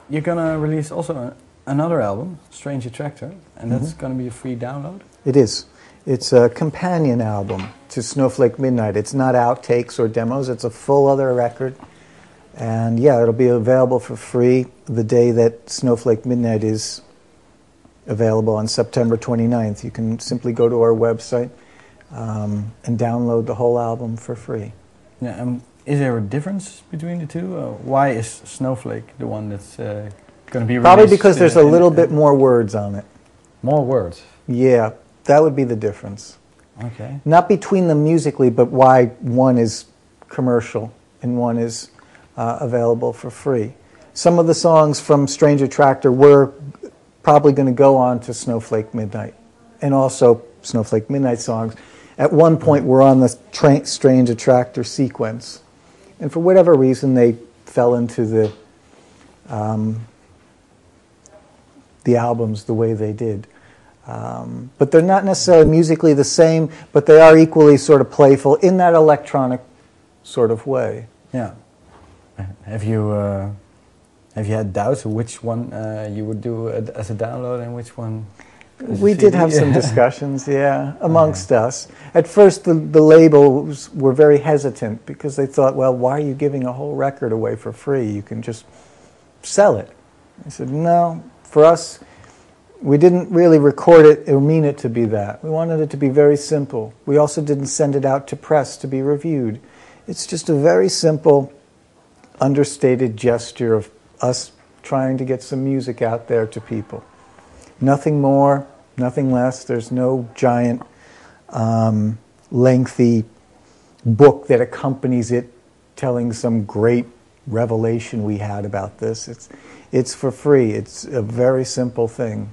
You're gonna release also another album, Strange Attractor, and that's gonna be a free download? It is. It's a companion album to Snowflake Midnight. It's not outtakes or demos, it's a full other record. And yeah, it'll be available for free the day that Snowflake Midnight is available on September 29th. You can simply go to our website and download the whole album for free. Yeah, is there a difference between the two? Why is Snowflake the one that's going to be released? Probably because there's a little bit more words on it. More words? Yeah, that would be the difference. Okay. Not between them musically, but why one is commercial and one is available for free. Some of the songs from Strange Attractor were probably going to go on to Snowflake Midnight, and also Snowflake Midnight songs at one point were on the Strange Attractor sequence, and for whatever reason they fell into the albums the way they did. But they're not necessarily musically the same, but they are equally sort of playful in that electronic sort of way. Yeah. Have you had doubts which one you would do as a download and which one? We did have some discussions, yeah, amongst us. At first, the labels were very hesitant because they thought, well, why are you giving a whole record away for free? You can just sell it. I said, no, for us, we didn't really record it or mean it to be that. We wanted it to be very simple. We also didn't send it out to press to be reviewed. It's just a very simple, understated gesture of us trying to get some music out there to people. Nothing more, nothing less. There's no giant, lengthy book that accompanies it telling some great revelation we had about this. It's for free. It's a very simple thing.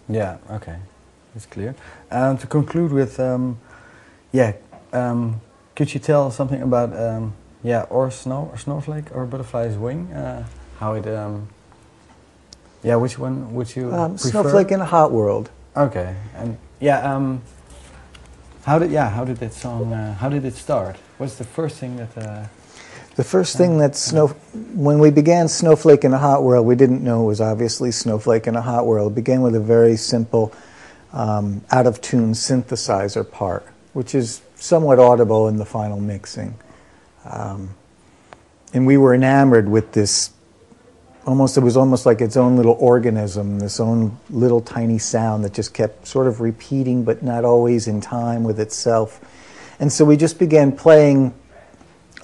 Yeah, okay. That's clear. To conclude with, could you tell something about, or Snowflake or Butterfly's Wing? How it, which one would you prefer? Snowflake in a Hot World. Okay, and how did that song? How did it start? What's the first thing that? The first thing that when we began Snowflake in a Hot World, we didn't know it was obviously Snowflake in a Hot World. It began with a very simple, out of tune synthesizer part, which is somewhat audible in the final mixing, and we were enamored with this. It was almost like its own little organism, this own little tiny sound that just kept sort of repeating but not always in time with itself. And so we just began playing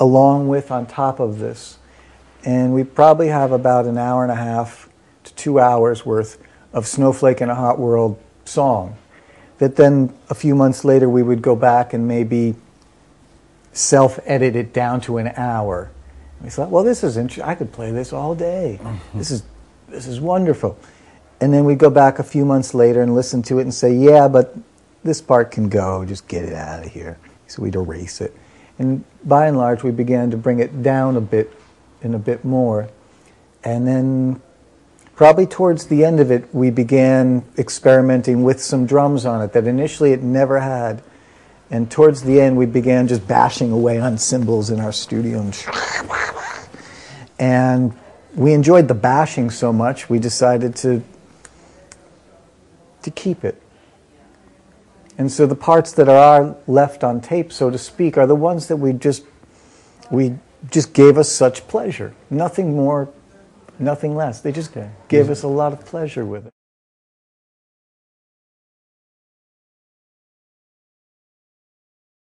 along with, on top of this. And we probably have about an hour and a half to 2 hours worth of Snowflake in a Hot World song that then a few months later we would go back and maybe self-edit it down to an hour. We thought, well, this is interesting. I could play this all day. This is wonderful. And then we'd go back a few months later and listen to it and say, yeah, but this part can go. Just get it out of here. So we'd erase it. And by and large, we began to bring it down a bit and a bit more. And then probably towards the end of it, we began experimenting with some drums on it that initially it never had. And towards the end, we began just bashing away on cymbals in our studio. And we enjoyed the bashing so much, we decided to keep it. And so the parts that are left on tape, so to speak, are the ones that we just gave us such pleasure. Nothing more, nothing less. They just gave us a lot of pleasure with it.